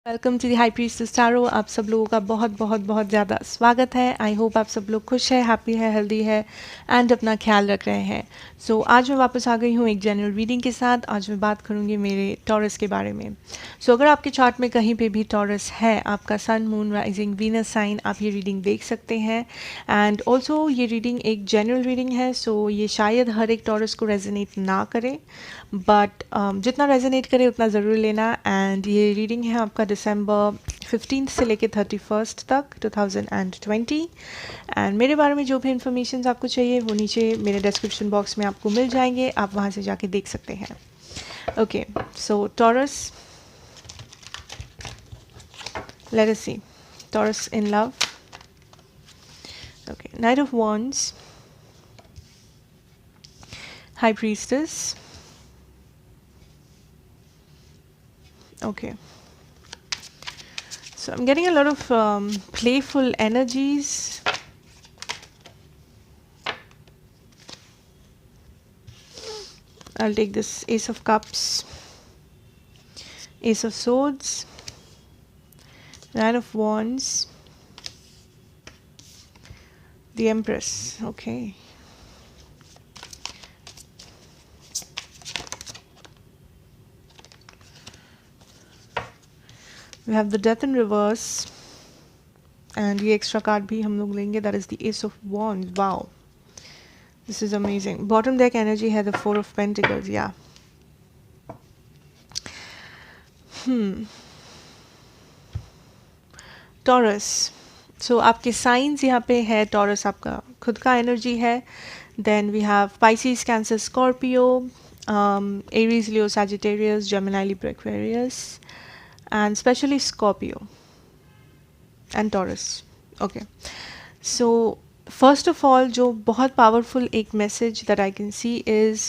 Welcome to the high priestess tarot. आप सब लोगों का बहुत बहुत बहुत ज़्यादा स्वागत है। आई होप आप सब लोग खुश है, हैप्पी है, हेल्दी है एंड अपना ख्याल रख रहे हैं। आज मैं वापस आ गई हूँ एक जनरल रीडिंग के साथ। आज मैं बात करूँगी मेरे टॉरस के बारे में। अगर आपके चार्ट में कहीं पे भी टॉरस है, आपका सन, मून, राइजिंग, वीनस साइन, आप ये रीडिंग देख सकते हैं। एंड ऑल्सो ये रीडिंग एक जनरल रीडिंग है, ये शायद हर एक टॉरस को रेजोनेट ना करे, बट जितना रेजोनेट करे उतना ज़रूर लेना। एंड ये रीडिंग है आपका दिसंबर 15 से लेके 31 तक 2020। एंड मेरे बारे में जो भी इंफॉर्मेशन आपको चाहिए वो नीचे मेरे डिस्क्रिप्शन बॉक्स में आपको मिल जाएंगे, आप वहाँ से जाके देख सकते हैं। Okay, so Taurus, let us see Taurus in love. Okay, knight of wands, high priestess. Okay, so I'm getting a lot of playful energies. I'll take this Ace of Cups, Ace of Swords, Nine of Wands, the Empress. Okay. We have the Death in reverse, and ये extra card भी हम लोग लेंगे, that is the Ace of Wands. Wow, this is amazing. Bottom deck energy है the Four of Pentacles. Yeah. Taurus. So आपके signs यहाँ पे है, टॉरस आपका खुद का एनर्जी है। Then we have Pisces, Cancer, Scorpio, Aries, Leo, Sagittarius, Gemini, Libra, Aquarius and specially Scorpio and Taurus. Okay, so first of all जो बहुत पावरफुल एक message that I can see is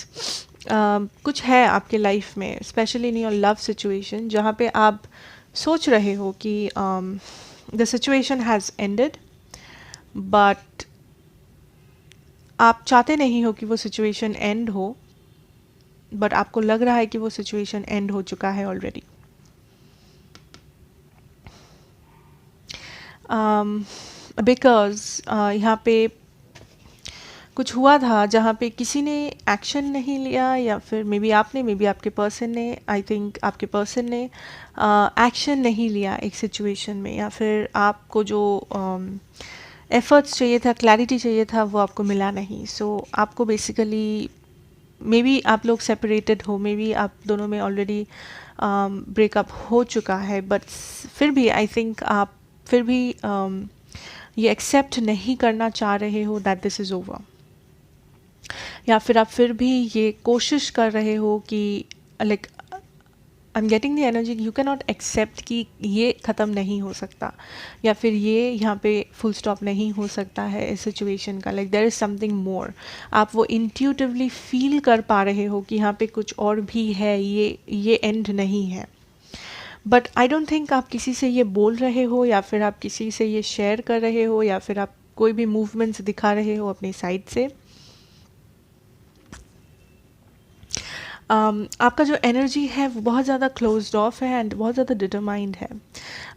कुछ है आपके लाइफ में, specially in your love situation, जहाँ पे आप सोच रहे हो कि the situation has ended, but आप चाहते नहीं हो कि वो situation end हो, but आपको लग रहा है कि वो situation end हो चुका है already. Because यहाँ पे कुछ हुआ था जहाँ पे किसी ने एक्शन नहीं लिया, या फिर मे बी आपने, मे बी आपके पर्सन ने, आई थिंक आपके पर्सन ने एक्शन नहीं लिया एक सिचुएशन में, या फिर आपको जो एफर्ट्स चाहिए था, क्लैरिटी चाहिए था, वो आपको मिला नहीं। आपको बेसिकली मे बी आप लोग सेपरेटेड हो, मे बी आप दोनों में ऑलरेडी ब्रेकअप हो चुका है, बट फिर भी आई थिंक आप फिर भी ये एक्सेप्ट नहीं करना चाह रहे हो दैट दिस इज़ ओवर, या फिर आप फिर भी ये कोशिश कर रहे हो कि like I am getting the energy, you can not accept कि ये ख़त्म नहीं हो सकता, या फिर ये यहाँ पे फुल स्टॉप नहीं हो सकता है इस सिचुएशन का, like there is something more. आप वो इंट्यूटिवली फील कर पा रहे हो कि यहाँ पे कुछ और भी है, ये एंड नहीं है। बट आई डोंट थिंक आप किसी से ये बोल रहे हो, या फिर आप किसी से ये शेयर कर रहे हो, या फिर आप कोई भी मूवमेंट्स दिखा रहे हो अपनी साइड से। आपका जो एनर्जी है वो बहुत ज़्यादा क्लोज्ड ऑफ है एंड बहुत ज़्यादा डिटरमाइंड है।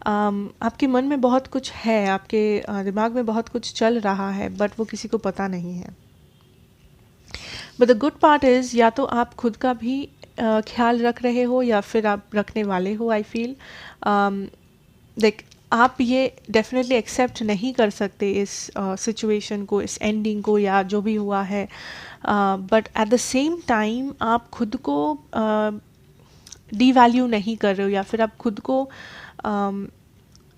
आपके मन में बहुत कुछ है, आपके दिमाग में बहुत कुछ चल रहा है, बट वो किसी को पता नहीं है। But the good part is, या तो आप खुद का भी ख्याल रख रहे हो, या फिर आप रखने वाले हो। आई फील लाइक आप ये डेफिनेटली एक्सेप्ट नहीं कर सकते इस सिचुएशन को, इस एंडिंग को, या जो भी हुआ है, but at the same time आप खुद को डीवैल्यू नहीं कर रहे हो, या फिर आप खुद को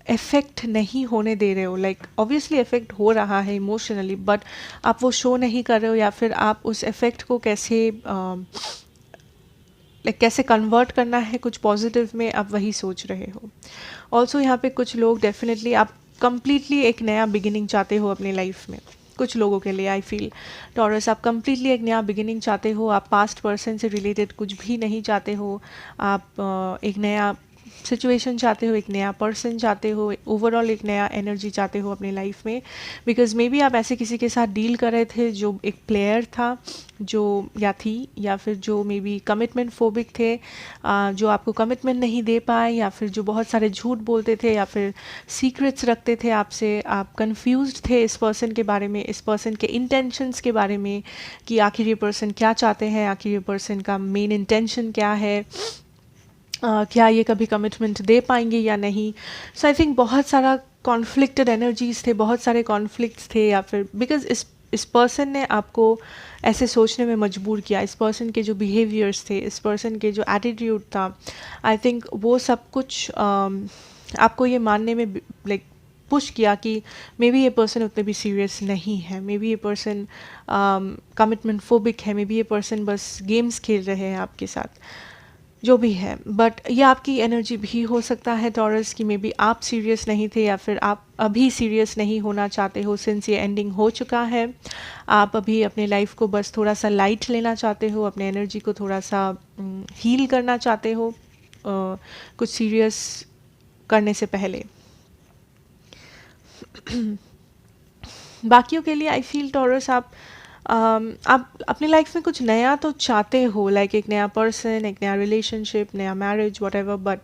इफ़ेक्ट नहीं होने दे रहे हो। लाइक ऑब्वियसली इफ़ेक्ट हो रहा है इमोशनली, बट आप वो शो नहीं कर रहे हो, या फिर आप उस इफ़ेक्ट को कैसे कैसे कन्वर्ट करना है कुछ पॉजिटिव में, आप वही सोच रहे हो। ऑल्सो यहाँ पे कुछ लोग डेफिनेटली आप कंप्लीटली एक नया बिगिनिंग चाहते हो अपनी लाइफ में। कुछ लोगों के लिए आई फील टॉरस, आप कंप्लीटली एक नया बिगिनिंग चाहते हो, आप पास्ट पर्सन से रिलेटेड कुछ भी नहीं चाहते हो, आप एक नया सिचुएशन चाहते हो, एक नया पर्सन चाहते हो, ओवरऑल एक नया एनर्जी चाहते हो अपने लाइफ में, बिकॉज मे बी आप ऐसे किसी के साथ डील कर रहे थे जो एक प्लेयर था, जो या थी, या फिर जो मे बी कमिटमेंट फोबिक थे, जो आपको कमिटमेंट नहीं दे पाए, या फिर जो बहुत सारे झूठ बोलते थे, या फिर सीक्रेट्स रखते थे आपसे। आप कंफ्यूज्ड थे इस पर्सन के बारे में, इस पर्सन के इंटेंशंस के बारे में, कि आखिर ये पर्सन क्या चाहते हैं, आखिर ये पर्सन का मेन इंटेंशन क्या है, क्या ये कभी कमिटमेंट दे पाएंगे या नहीं। सो आई थिंक बहुत सारा कॉन्फ्लिक्टेड एनर्जीज थे, बहुत सारे कॉन्फ्लिक्ट्स थे, या फिर बिकॉज इस पर्सन ने आपको ऐसे सोचने में मजबूर किया, इस पर्सन के जो बिहेवियर्स थे, इस पर्सन के जो एटीट्यूड था, आई थिंक वो सब कुछ आपको ये मानने में लाइक पुश किया कि मे बी ये पर्सन उतने भी सीरियस नहीं है, मे बी ये पर्सन कमिटमेंट फोबिक है, मे बी ये पर्सन बस गेम्स खेल रहे हैं आपके साथ, जो भी है। बट ये आपकी एनर्जी भी हो सकता है टॉरस, कि मे बी आप सीरियस नहीं थे, या फिर आप अभी सीरियस नहीं होना चाहते हो, सिंस ये एंडिंग हो चुका है। आप अभी अपने लाइफ को बस थोड़ा सा लाइट लेना चाहते हो, अपने एनर्जी को थोड़ा सा हील करना चाहते हो कुछ सीरियस करने से पहले। बाकियों के लिए आई फील टॉरस, आप अपनी लाइफ में कुछ नया तो चाहते हो, लाइक एक नया पर्सन, एक नया रिलेशनशिप, नया मैरिज, व्हाटएवर, बट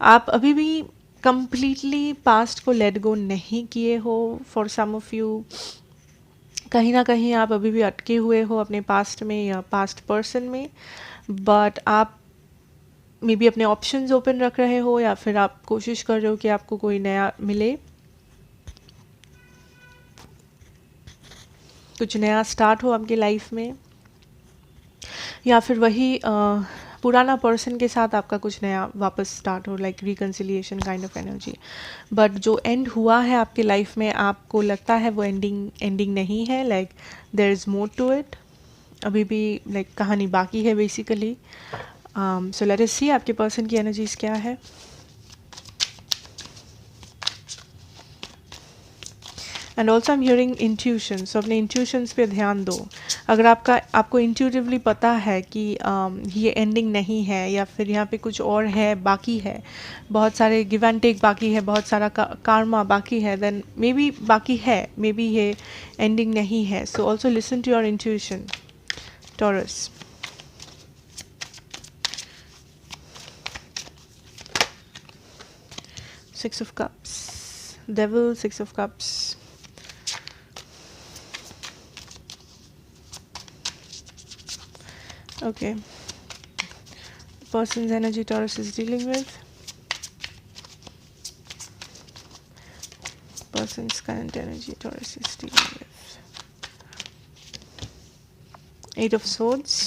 आप अभी भी कंप्लीटली पास्ट को लेट गो नहीं किए हो। फॉर सम ऑफ यू कहीं ना कहीं आप अभी भी अटके हुए हो अपने पास्ट में या पास्ट पर्सन में, बट आप मे बी अपने ऑप्शंस ओपन रख रहे हो, या फिर आप कोशिश कर रहे हो कि आपको कोई नया मिले, कुछ नया स्टार्ट हो आपकी लाइफ में, या फिर वही पुराना पर्सन के साथ आपका कुछ नया वापस स्टार्ट हो, like reconciliation kind of energy. But जो एंड हुआ है आपके लाइफ में, आपको लगता है वो एंडिंग नहीं है, like there is more to it, अभी भी लाइक कहानी बाकी है बेसिकली। सो लेट अस सी आपके पर्सन की एनर्जीज क्या है। And also I am hearing intuition, so अपने इंट्यूशंस पे ध्यान दो। अगर आपको इंट्यूटिवली पता है कि ये एंडिंग नहीं है, या फिर यहाँ पे कुछ और है, बाकी है, बहुत सारे गिव एंड टेक बाकी है, बहुत सारा कार्मा बाकी है, देन मे बी बाकी है, मे बी ये एंडिंग नहीं है। So also listen to your intuition Taurus. Six of Cups, Devil, Six of Cups. Okay. The person's energy Taurus is dealing with. Person's current energy Taurus is dealing with. Eight of Swords.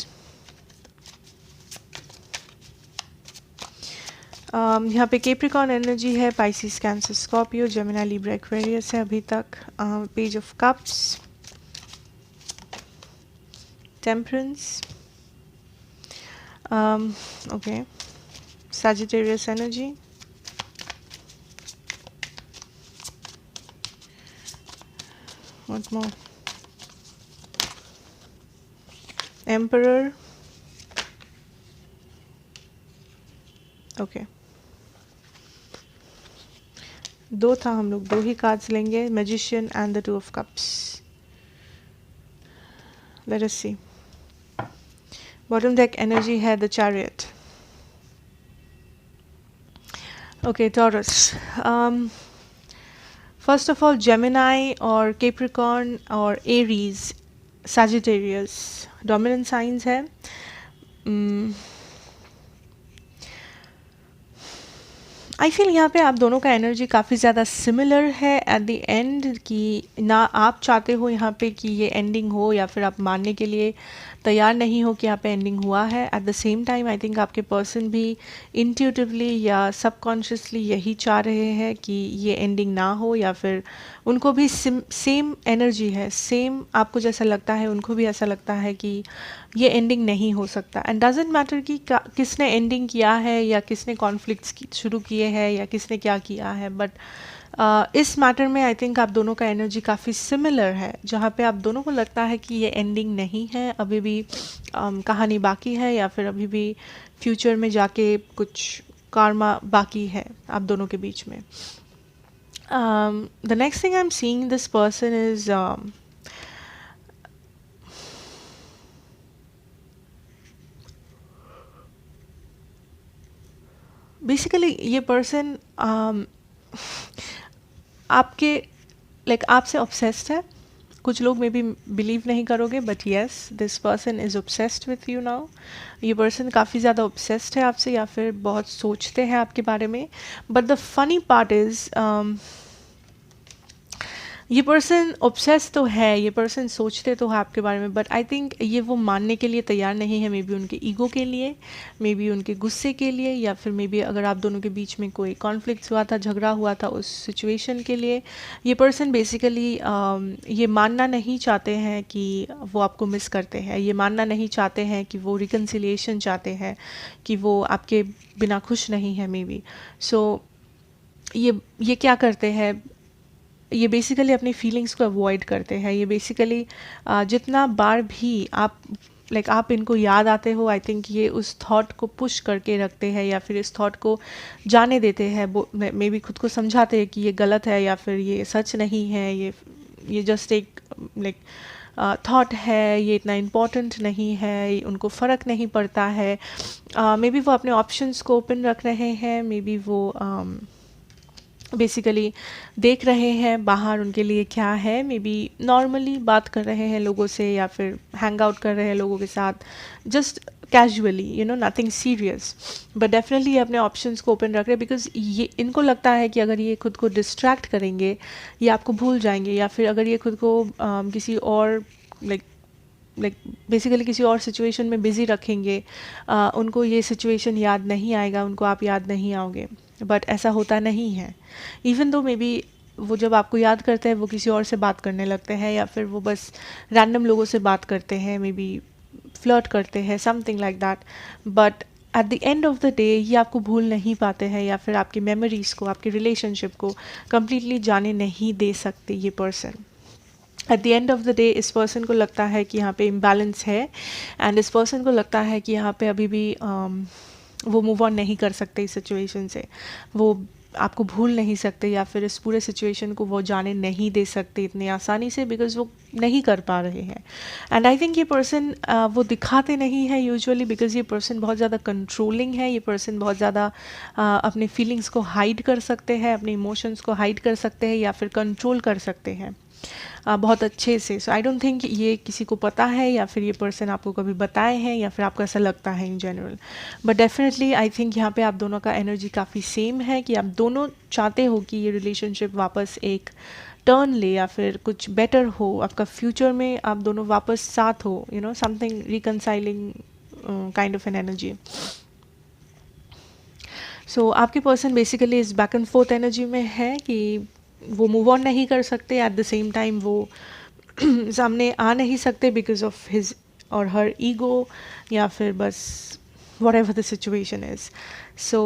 यहाँ पे Capricorn energy है, Pisces, Cancer, Scorpio, Gemini, Libra, Aquarius है अभी तक। Page of cups, temperance, okay, Sagittarius energy, what more, emperor, okay, दो था, हम लोग दो ही कार्ड्स लेंगे, magician and the two of cups. Let us see. Bottom deck energy है the chariot. Okay Taurus, first of all Gemini और Capricorn और एरीज, सैजिटेरियस डोमिनेंट साइंस है। आई फील यहाँ पे आप दोनों का एनर्जी काफ़ी ज़्यादा सिमिलर है एट द एंड, कि ना आप चाहते हो यहाँ पे कि ये एंडिंग हो, या फिर आप मानने के लिए तैयार नहीं हो कि यहाँ पे एंडिंग हुआ है। At the same time I think आपके पर्सन भी इंट्यूटिवली या सबकॉन्शियसली यही चाह रहे हैं कि ये एंडिंग ना हो, या फिर उनको भी सेम एनर्जी है, सेम आपको जैसा लगता है उनको भी ऐसा लगता है कि ये एंडिंग नहीं हो सकता। एंड डजेंट मैटर कि किसने एंडिंग किया है, या किसने कॉन्फ्लिक्ट्स शुरू किए हैं, या किसने क्या किया है, बट इस मैटर में आई थिंक आप दोनों का एनर्जी काफ़ी सिमिलर है, जहाँ पे आप दोनों को लगता है कि ये एंडिंग नहीं है, अभी भी कहानी बाकी है, या फिर अभी भी फ्यूचर में जाके कुछ karma बाकी है आप दोनों के बीच में. The next thing I'm seeing this person is basically ये person आपके आपसे obsessed है. कुछ लोग मे बी बिलीव नहीं करोगे but yes this person is obsessed with you now. ये पर्सन काफ़ी ज़्यादा ऑब्सेस्ड है आपसे या फिर बहुत सोचते हैं आपके बारे में. But the funny part is ये पर्सन ऑब्सेस तो है, ये पर्सन सोचते तो है आपके बारे में, बट आई थिंक ये वो मानने के लिए तैयार नहीं है. मे बी उनके ईगो के लिए, मे बी उनके गुस्से के लिए, या फिर मे बी अगर आप दोनों के बीच में कोई कॉन्फ्लिक्ट हुआ था, झगड़ा हुआ था, उस सिचुएशन के लिए ये पर्सन बेसिकली ये मानना नहीं चाहते हैं कि वो आपको मिस करते हैं. ये मानना नहीं चाहते हैं कि वो रिकन्सिलिएशन चाहते हैं, कि वो आपके बिना खुश नहीं है मे बी. सो ये क्या करते हैं, ये बेसिकली अपनी फीलिंग्स को अवॉइड करते हैं. ये बेसिकली जितना बार भी आप आप इनको याद आते हो, आई थिंक ये उस थॉट को पुश करके रखते हैं या फिर इस थॉट को जाने देते हैं. मे बी खुद को समझाते हैं कि ये गलत है या फिर ये सच नहीं है, ये जस्ट एक थॉट है, ये इतना इम्पॉर्टेंट नहीं है, उनको फ़र्क नहीं पड़ता है. मे बी वो अपने ऑप्शंस को ओपन रख रहे हैं, मे बी वो बेसिकली देख रहे हैं बाहर उनके लिए क्या है. मे बी नॉर्मली बात कर रहे हैं लोगों से या फिर हैंग आउट कर रहे हैं लोगों के साथ, just casually, you know, nothing serious. But definitely ये अपने ऑप्शंस को ओपन रख रहे हैं बिकॉज ये इनको लगता है कि अगर ये खुद को डिस्ट्रैक्ट करेंगे ये आपको भूल जाएंगे, या फिर अगर ये खुद को किसी और बेसिकली किसी और सिचुएशन में बिज़ी रखेंगे, उनको ये सिचुएशन याद नहीं आएगा, उनको आप याद नहीं आओगे. बट ऐसा होता नहीं है. इवन दो मे बी वो जब आपको याद करते हैं वो किसी और से बात करने लगते हैं या फिर वो बस रैंडम लोगों से बात करते हैं, मे बी फ्लर्ट करते हैं, something like that. But at the end of the day ये आपको भूल नहीं पाते हैं या फिर आपकी मेमोरीज़ को, आपकी रिलेशनशिप को कम्प्लीटली जाने नहीं दे सकते ये person. At the end of the day इस पर्सन को लगता है कि यहाँ पे इम्बैलेंस है, एंड इस पर्सन को लगता है कि यहाँ पे अभी भी वो मूव ऑन नहीं कर सकते इस सिचुएशन से, वो आपको भूल नहीं सकते या फिर इस पूरे सिचुएशन को वो जाने नहीं दे सकते इतनी आसानी से, बिकॉज वो नहीं कर पा रहे हैं. एंड आई थिंक ये पर्सन वो दिखाते नहीं है यूजुअली बिकॉज ये पर्सन बहुत ज़्यादा कंट्रोलिंग है. ये पर्सन बहुत ज़्यादा अपने फीलिंग्स को हाइड कर सकते हैं, अपने इमोशंस को हाइड कर सकते हैं या फिर कंट्रोल कर सकते हैं बहुत अच्छे से. सो आई डोंट थिंक ये किसी को पता है या फिर ये पर्सन आपको कभी बताए हैं या फिर आपको ऐसा लगता है in general. But definitely I think यहाँ पे आप दोनों का एनर्जी काफ़ी सेम है कि आप दोनों चाहते हो कि ये रिलेशनशिप वापस एक टर्न ले या फिर कुछ बेटर हो, आपका फ्यूचर में आप दोनों वापस साथ हो, you know, something reconciling kind of an energy. So आपके पर्सन बेसिकली इस बैक एंड फोर्थ एनर्जी में है कि वो मूव ऑन नहीं कर सकते, एट द सेम टाइम वो सामने आ नहीं सकते बिकॉज ऑफ हिज और हर ईगो या फिर बस what ever the situation is. So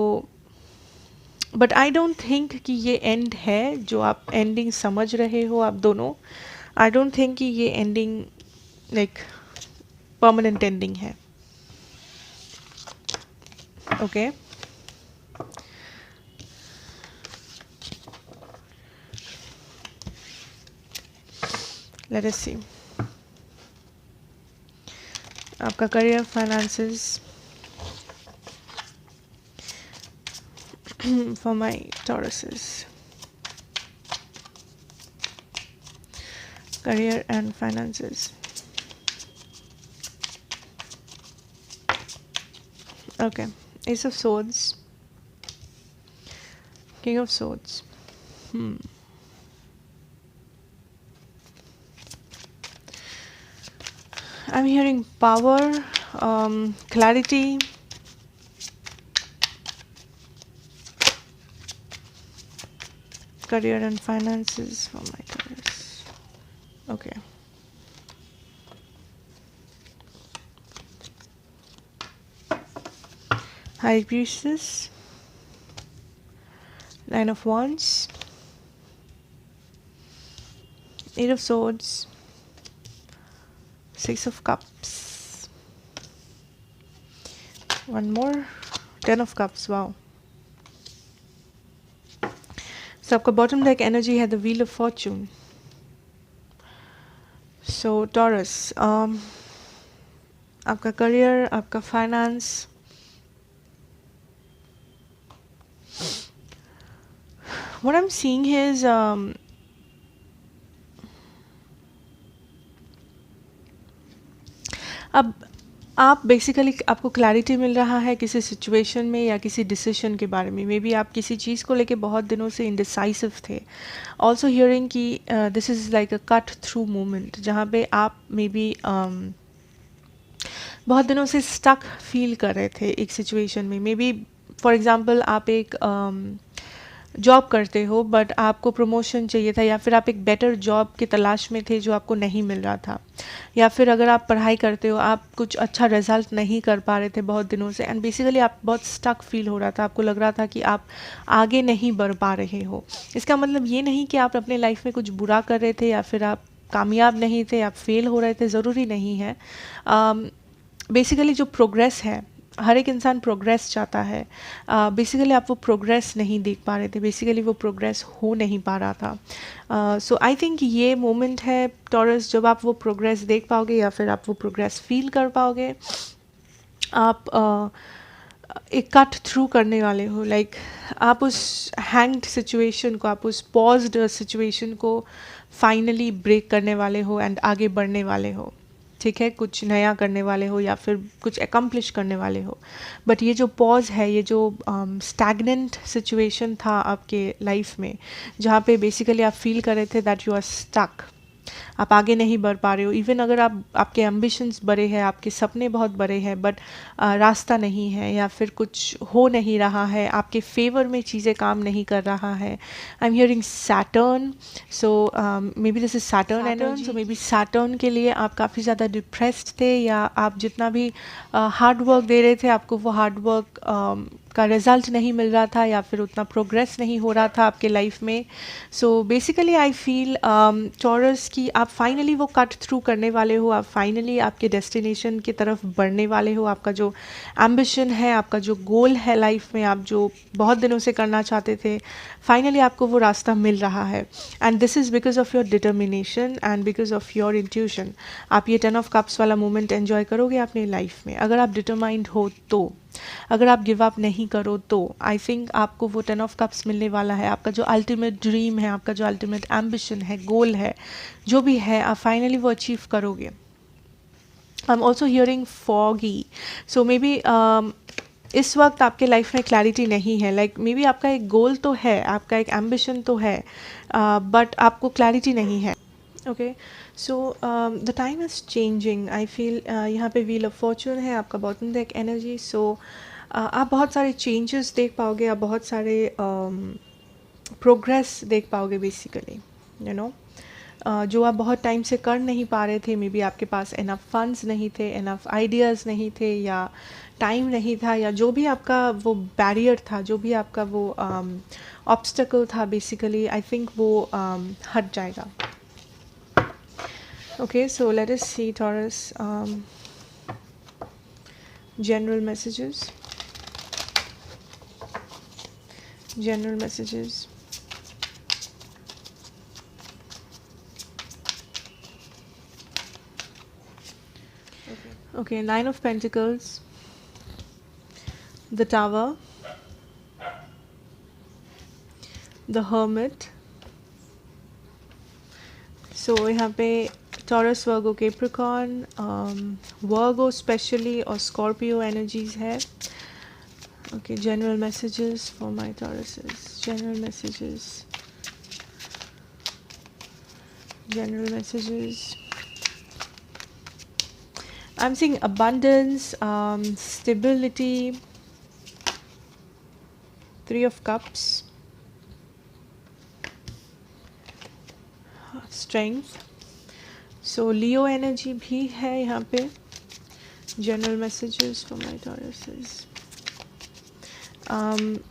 but I don't think कि ये एंड है जो आप एंडिंग समझ रहे हो आप दोनों. आई डोंट थिंक कि ये एंडिंग परमानेंट एंडिंग है. ओके लेट अस सी आपका career, finances for my Tauruses. Career and finances. Okay, Ace of Swords, King of Swords. I'm hearing power, clarity, career and finances for my careers. Okay. High Priestess, Nine of Wands, Eight of Swords, Six of Cups. One more, Ten of Cups. Wow. तो आपका bottom deck energy है the wheel of Fortune. So taurus, आपका career, आपका finance, what I'm seeing is अब आप basically आपको clarity मिल रहा है किसी सिचुएशन में या किसी डिसीजन के बारे में. मे बी आप किसी चीज़ को लेके बहुत दिनों से इंडिसाइसिव थे. ऑल्सो हियरिंग कि this is like a cut through moment जहाँ पे आप मे बी बहुत दिनों से स्टक फील कर रहे थे एक सिचुएशन में. मे बी फॉर एग्ज़ाम्पल आप एक जॉब करते हो बट आपको प्रमोशन चाहिए था, या फिर आप एक बेटर जॉब की तलाश में थे जो आपको नहीं मिल रहा था, या फिर अगर आप पढ़ाई करते हो आप कुछ अच्छा रिजल्ट नहीं कर पा रहे थे बहुत दिनों से, एंड बेसिकली आप बहुत स्टक फील हो रहा था. आपको लग रहा था कि आप आगे नहीं बढ़ पा रहे हो. इसका मतलब ये नहीं कि आप अपने लाइफ में कुछ बुरा कर रहे थे या फिर आप कामयाब नहीं थे, आप फेल हो रहे थे, ज़रूरी नहीं है. बेसिकली जो प्रोग्रेस है, हर एक इंसान प्रोग्रेस चाहता है. बेसिकली आप वो प्रोग्रेस नहीं देख पा रहे थे, बेसिकली वो प्रोग्रेस हो नहीं पा रहा था. सो आई थिंक ये मोमेंट है टॉरस जब आप वो प्रोग्रेस देख पाओगे या फिर आप वो प्रोग्रेस फील कर पाओगे. आप एक कट थ्रू करने वाले हो. लाइक आप उस हैंग्ड सिचुएशन को, आप उस पॉज्ड सिचुएशन को फाइनली ब्रेक करने वाले हो एंड आगे बढ़ने वाले हो. ठीक है, कुछ नया करने वाले हो या फिर कुछ एकम्प्लिश करने वाले हो. बट ये जो पॉज है, ये जो स्टैगनेंट सिचुएशन था आपके लाइफ में, जहाँ पे बेसिकली आप फील कर रहे थे दैट यू आर स्टक, आप आगे नहीं बढ़ पा रहे हो. इवन अगर आपके एम्बिशंस बड़े हैं, आपके सपने बहुत बड़े हैं, बट रास्ता नहीं है या फिर कुछ हो नहीं रहा है, आपके फेवर में चीज़ें काम नहीं कर रहा है. आई am hearing Saturn. So may be this is Saturn energy. So may be Saturn के लिए आप काफ़ी ज़्यादा डिप्रेस्ड थे, या आप जितना भी हार्ड वर्क दे रहे थे आपको वो हार्ड वर्क का रिज़ल्ट नहीं मिल रहा था, या फिर उतना प्रोग्रेस नहीं हो रहा था आपके लाइफ में. So basically I feel taurus कि आप फाइनली वो कट थ्रू करने वाले हो, आप फाइनली आपके डेस्टिनेशन की तरफ बढ़ने वाले हो. आपका जो एम्बिशन है, आपका जो गोल है लाइफ में, आप जो बहुत दिनों से करना चाहते थे, फाइनली आपको वो रास्ता मिल रहा है. And this is because of your determination and because of your intuition. आप ये 10 ऑफ कप्स वाला मोमेंट एंजॉय करोगे अपने लाइफ में अगर आप डिटरमाइंड हो तो. अगर आप गिव अप नहीं करो तो आई थिंक आपको वो 10 ऑफ कप्स मिलने वाला है. आपका जो अल्टीमेट ड्रीम है, आपका जो अल्टीमेट एम्बिशन है, गोल है, जो भी है, आप फाइनली वो अचीव करोगे. I am also hearing foggy. So may be इस वक्त आपके लाइफ में क्लैरिटी नहीं है. लाइक मे बी आपका एक गोल तो है, आपका एक एम्बिशन तो है, बट आपको क्लैरिटी नहीं है. Okay, so the time is changing. I feel यहाँ पे व्हील ऑफ फॉर्चून है, आपका बॉटम डेक एनर्जी. सो आप बहुत सारे चेंजेस देख पाओगे, आप बहुत सारे प्रोग्रेस देख पाओगे बेसिकली, यू नो, जो आप बहुत टाइम से कर नहीं पा रहे थे. मे बी आपके पास इनफ फंड्स नहीं थे, इनफ आइडियाज़ नहीं थे, या टाइम नहीं था, या जो भी आपका वो बैरियर था, जो भी आपका वो ऑब्स्टेकल था, बेसिकली आई थिंक वो हट जाएगा. Okay, so let us see Taurus, general messages. General messages. Okay, Nine of Pentacles, the Tower, the Hermit. So यहाँ पे Taurus, Virgo, Capricorn, Virgo especially और Scorpio energies है. Okay, general messages for my Tauruses. General messages. General messages. I'm seeing abundance, stability, 3 of Cups, strength. So Leo energy भी है यहाँ पे. General messages for my Tauruses.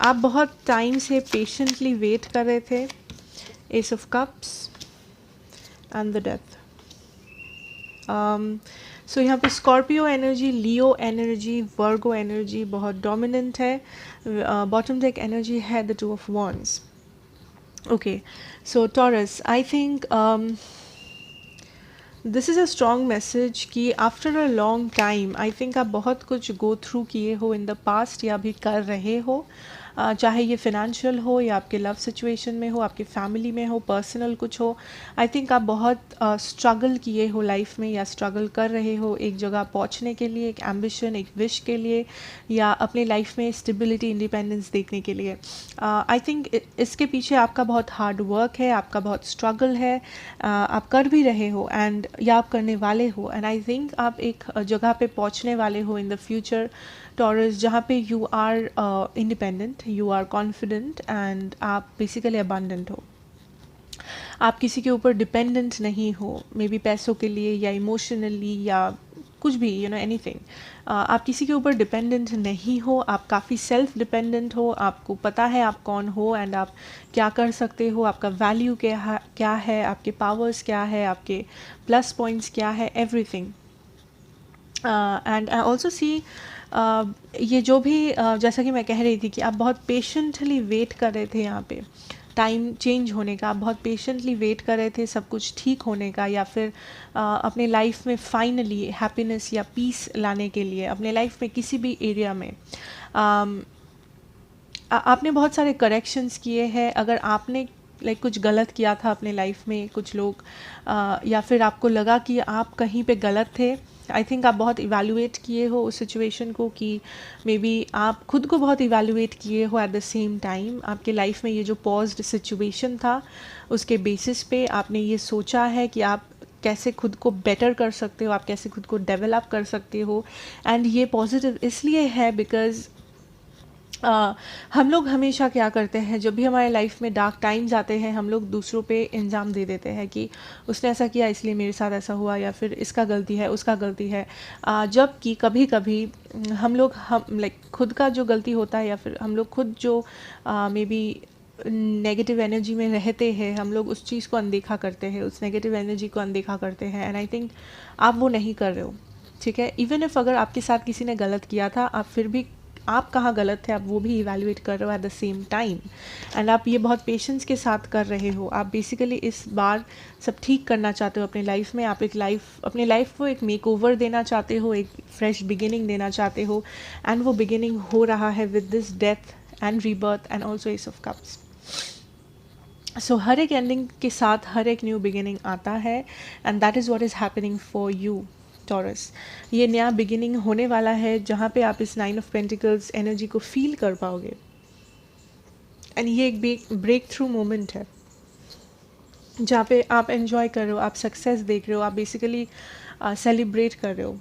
आप बहुत time से patiently wait कर रहे थे. Ace of cups and the death. So यहाँ पे Scorpio energy, Leo energy, Virgo energy बहुत डोमिनेंट है. बॉटम डेक एनर्जी है the 2 of wands. Okay, so Taurus, I think this is a strong message कि after a long time I think आप बहुत कुछ go through किए हो in the past या अभी कर रहे हो, चाहे ये फिनेंशियल हो या आपके लव सिचुएशन में हो, आपके फैमिली में हो, पर्सनल कुछ हो। आई थिंक आप बहुत स्ट्रगल किए हो लाइफ में या स्ट्रगल कर रहे हो एक जगह पहुंचने के लिए, एक एम्बिशन, एक विश के लिए, या अपने लाइफ में स्टेबिलिटी, इंडिपेंडेंस देखने के लिए। आई थिंक इसके पीछे आपका बहुत हार्ड वर्क है, आपका बहुत स्ट्रगल है, आप कर भी रहे हो एंड या आप करने वाले हो। एंड आई थिंक आप एक जगह पे पहुंचने वाले हो इन द फ्यूचर टॉरस, जहाँ पे you are independent, you are confident and आप बेसिकली अबंडेंट हो। आप किसी के ऊपर डिपेंडेंट नहीं हो, मे बी पैसों के लिए या इमोशनली या कुछ भी, यू नो, एनीथिंग। आप किसी के ऊपर डिपेंडेंट नहीं हो, आप काफ़ी सेल्फ डिपेंडेंट हो, आपको पता है आप कौन हो एंड आप क्या कर सकते हो, आपका वैल्यू क्या है, आपके पावर्स क्या है, आपके प्लस पॉइंट्स क्या है, everything. And I also see ये जो भी जैसा कि मैं कह रही थी कि आप बहुत पेशेंटली वेट कर रहे थे यहाँ पे टाइम चेंज होने का, आप बहुत पेशेंटली वेट कर रहे थे सब कुछ ठीक होने का, या फिर अपने लाइफ में फाइनली हैप्पीनेस या पीस लाने के लिए अपने लाइफ में किसी भी एरिया में आपने बहुत सारे करेक्शंस किए हैं। अगर आपने कुछ गलत किया था अपने लाइफ में, कुछ लोग या फिर आपको लगा कि आप कहीं पे गलत थे, आई थिंक आप बहुत इवैल्यूएट किए हो उस सिचुएशन को, कि मे बी आप खुद को बहुत इवैल्यूएट किए हो। एट द सेम टाइम आपके लाइफ में ये जो पॉज्ड सिचुएशन था उसके बेसिस पे आपने ये सोचा है कि आप कैसे खुद को बेटर कर सकते हो, आप कैसे खुद को डेवलप कर सकते हो। एंड ये पॉजिटिव इसलिए है बिकॉज हम लोग हमेशा क्या करते हैं, जब भी हमारे लाइफ में डार्क टाइम्स आते हैं हम लोग दूसरों पे इल्ज़ाम दे देते हैं कि उसने ऐसा किया इसलिए मेरे साथ ऐसा हुआ, या फिर इसका गलती है, उसका गलती है। जबकि कभी कभी हम खुद का जो गलती होता है, या फिर हम लोग खुद जो मे बी नेगेटिव एनर्जी में रहते हैं, हम लोग उस चीज़ को अनदेखा करते हैं, उस नेगेटिव एनर्जी को अनदेखा करते हैं। एंड आई थिंक आप वो नहीं कर रहे हो, ठीक है। इवन इफ़ अगर आपके साथ किसी ने गलत किया था, आप फिर भी आप कहाँ गलत थे आप वो भी इवैल्यूएट कर रहे हो at the same time. And आप ये बहुत पेशेंस के साथ कर रहे हो। आप बेसिकली इस बार सब ठीक करना चाहते हो अपने लाइफ में। आप अपने लाइफ को एक मेक ओवर देना चाहते हो, एक फ्रेश बिगिनिंग देना चाहते हो। एंड वो बिगिनिंग हो रहा है with this death and rebirth and also ace of cups. So हर एक एंडिंग के साथ हर एक न्यू बिगिनिंग आता है, and that is what is happening for you taurus. ये नया बिगिनिंग होने वाला है जहाँ पे आप इस 9 ऑफ पेंटिकल्स एनर्जी को फील कर पाओगे। एंड ये एक ब्रेक थ्रू मोमेंट है जहाँ पे आप एंजॉय कर रहे हो, आप सक्सेस देख रहे हो, आप बेसिकली सेलिब्रेट कर रहे हो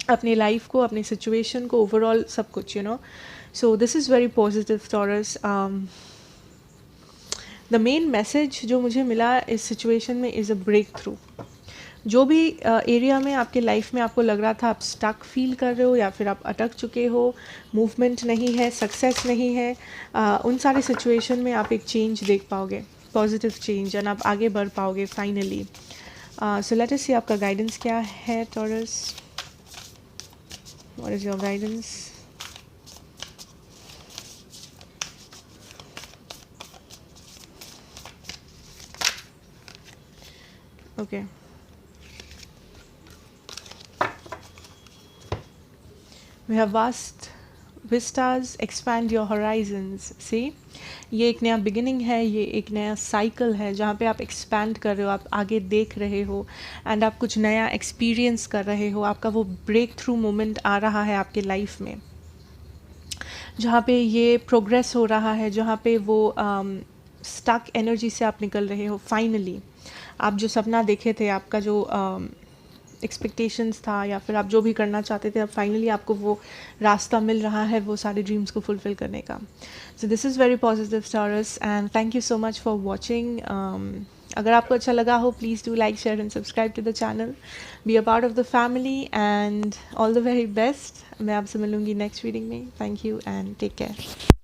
अपनी लाइफ को, अपनी सिचुएशन को, ओवरऑल सब कुछ, you know. So this is very positive taurus. The main message जो मुझे मिला इस सिचुएशन में इज़ अ ब्रेक थ्रू। जो भी एरिया में आपके लाइफ में आपको लग रहा था आप स्टक फील कर रहे हो, या फिर आप अटक चुके हो, मूवमेंट नहीं है, सक्सेस नहीं है, उन सारे सिचुएशन में आप एक चेंज देख पाओगे, पॉजिटिव चेंज, एंड आप आगे बढ़ पाओगे फाइनली। सो लेट अस सी आपका गाइडेंस क्या है taurus. What is your guidance? Okay, we have vast vistas, expand your horizons। See, ये एक नया बिगिनिंग है, ये एक नया साइकिल है जहाँ पे आप एक्सपैंड कर रहे हो, आप आगे देख रहे हो, एंड आप कुछ नया एक्सपीरियंस कर रहे हो। आपका वो ब्रेक थ्रू मोमेंट आ रहा है आपके लाइफ में, जहाँ पे ये प्रोग्रेस हो रहा है, जहाँ पे वो स्टक एनर्जी से आप निकल रहे हो फाइनली। आप जो सपना देखे थे, आपका जो एक्सपेक्टेशंस था, या फिर आप जो भी करना चाहते थे, अब फाइनली आपको वो रास्ता मिल रहा है वो सारे ड्रीम्स को फुलफिल करने का। So this is very positive Taurus, and thank you so much for watching. अगर आपको अच्छा लगा हो, please do like, share and subscribe to the channel, be a part of the family, and all the very best. मैं आपसे मिलूँगी next reading में। Thank you and take care.